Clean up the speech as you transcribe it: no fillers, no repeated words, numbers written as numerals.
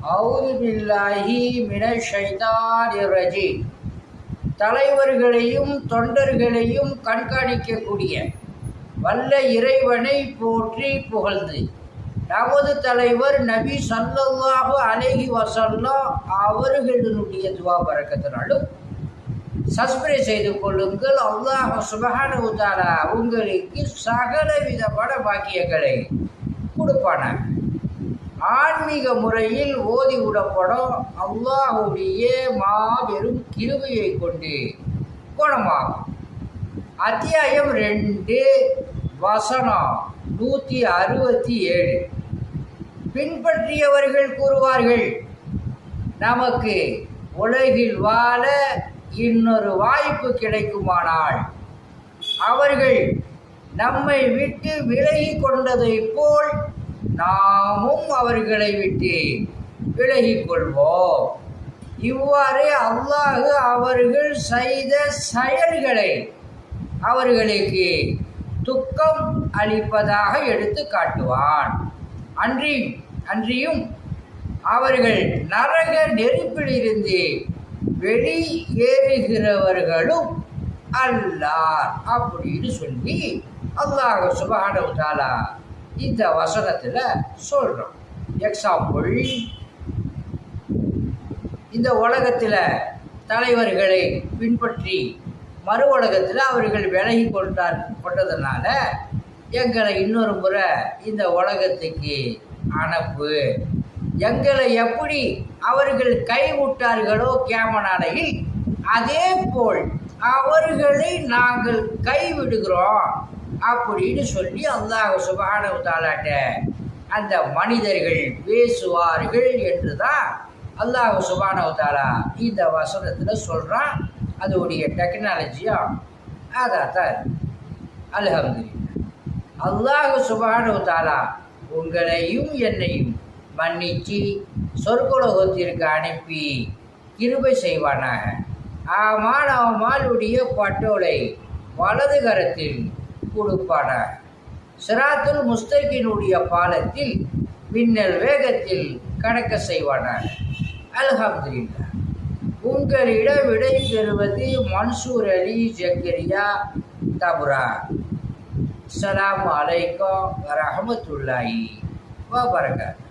அவுது பில்லாஹி மினஷ் ஷைத்தானிர் ரஜீம். தலைவர்களையும் தொண்டர்களையும் கண்காணிக்கக்கூடிய வல்ல இறைவனை போற்றி புகழ்ந்து, நமது தலைவர் நபி ஸல்லல்லாஹு அலைஹி வஸல்லம் அவர்களுடைய துவா பரக்கத்தினாலும் சப்ஸ்கிரைப் செய்து கொள்ளுங்கள். அல்லாஹ் சுப்ஹானஹு வ தஆலா உங்களுக்கு சகல விதமான பாக்கியங்களை கொடுப்பான. ஆன்மீக முறையில் ஓதி விடப்படும் அல்லாஹுடைய மாபெரும் கிருபையை கொண்டு குணமாகும். அத்தியாயம் 2 வசனம் 167. பின்பற்றியவர்கள் கூறுவார்கள், நமக்கு உலகில் வாழ இன்னொரு வாய்ப்பு கிடைக்குமானால் அவர்கள் நம்மை விட்டு விலகி கொண்டதை போல் நாமும் அவர்களை விட்டு விலகிக் கொள்வோம். இவ்வாறு அல்லாஹ் அவர்கள் செய்த செயல்களை அவர்களுக்கு துக்கம் அளிப்பதாக எடுத்து காட்டுவான். அன்றியும் அவர்கள் நரக நெருப்பிலிருந்து வெளியேறுகிறவர்களும் அல்லார் அப்படின்னு சொல்லி அல்லாஹ் சுப்ஹானஹு வ தஆலா இந்த வசனத்தில் சொல்கிறோம். எக்ஸாம்பிள், இந்த உலகத்தில் தலைவர்களை பின்பற்றி மறு உலகத்தில் அவர்கள் விலகி கொண்டதுனால எங்களை இன்னொரு முறை இந்த உலகத்துக்கு அனுப்பு. எங்களை எப்படி அவர்கள் கைவிட்டார்களோ கியாமனாலையில், அதே போல் அவர்களை நாங்கள் கைவிடுகிறோம் அப்படின்னு சொல்லி அல்லாஹ் சுப்ஹானஹு வ தஆலாட்ட அந்த மனிதர்கள் பேசுவார்கள் என்று தான் அல்லாஹ் சுப்ஹானஹு வ தஆலா இந்த வசனத்தில் சொல்கிறான். அதோடைய டெக்னாலஜியாக அதான் அல்ஹம்துலில்லாஹ். அல்லாஹ் சுப்ஹானஹு வ தஆலா உங்களையும் என்னையும் மன்னிச்சு சொர்க்கலோகத்திற்கு அனுப்பி கிருபை செய்வானாக. அவமாளுடைய பட்டோலை வலது கரத்தில் கொடுப்பானாக. சிராத்துல் முஸ்தகீனுடைய பாலத்தில் மின்னல் வேகத்தில் கடக்க செய்வானாக. அல்ஹம்துலில்லாஹ். உங்களிடம் விடை பெறுவது மன்சூர் அலி ஜக்கரியா தபுரா. அஸ்ஸலாமு அலைக்கும் வரஹ்மத்துல்லாஹி வபரகாத்துஹு.